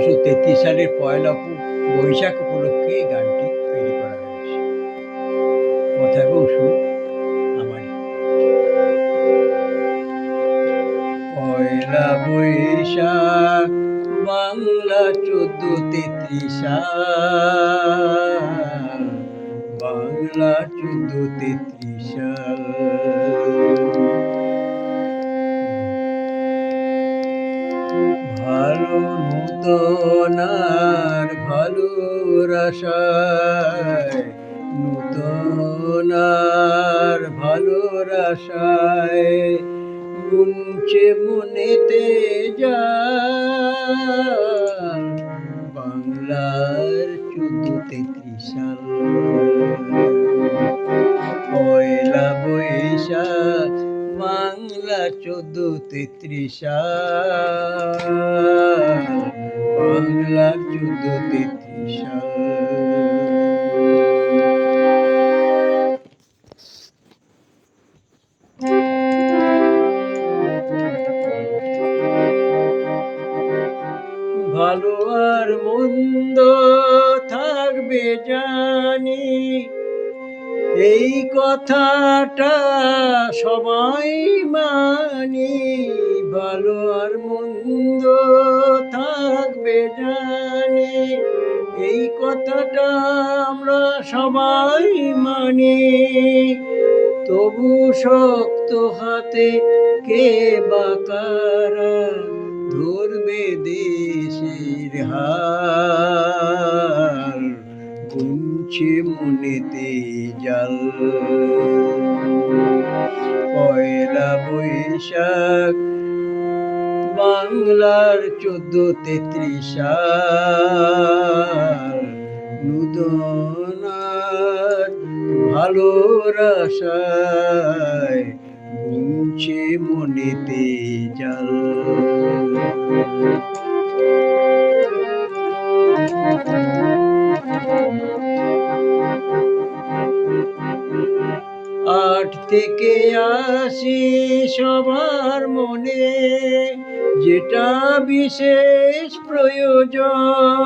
১৯৩৩ সালের পয়লা বৈশাখ উপলক্ষে এই গানটি তৈরি করা হয়েছে। কথা এবং সুর আমারই। পয়লা বৈশাখ বাংলা ১৪৩৩ সাল, বাংলা ১৪৩৩ সাল। ভালো নূতন আর ভালোর আশায়, নূতন আর ভালোর আশায় গুনছে মনেতে যার বাংলার ১৪৩৩ সাল। পয়লা বৈশাখ বাংলা ১৪৩৩ সাল, বাংলা ১৪৩৩ সাল। ভালো আর মন্দ থাকবে জানি, এই কথাটা সবাই মানি। ভালো আর মন্দ থাকবে জানি, এই কথাটা আমরা সবাই মানি। তবু শক্ত হাতে কে বা কারা ধরবে দেশের হাল, গুনছে মনেতে জাল। পয়লা বৈশাখ বাংলার ১৪৩৩ সাল, নূতন আর ভালোর আশায় গুনছে মনেতে জাল। আট থেকে ৮০ সবার মনে যেটা বিশেষ প্রয়োজন।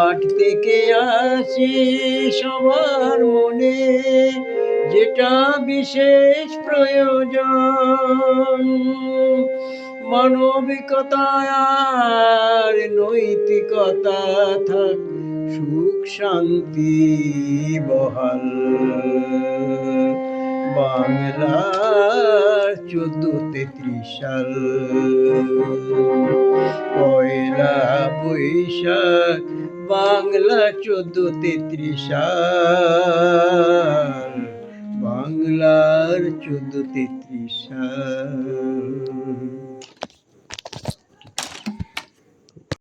৮ থেকে ৮০ সবার মনে যেটা বিশেষ প্রয়োজন। মানবিকতা আর নৈতিকতা থাক, সুখ শান্তি বহাল। বাংলার ১৪৩৩ সাল। পয়লা বৈশাখ বাংলা ১৪৩৩ সাল, বাংলার ১৪৩৩ সাল।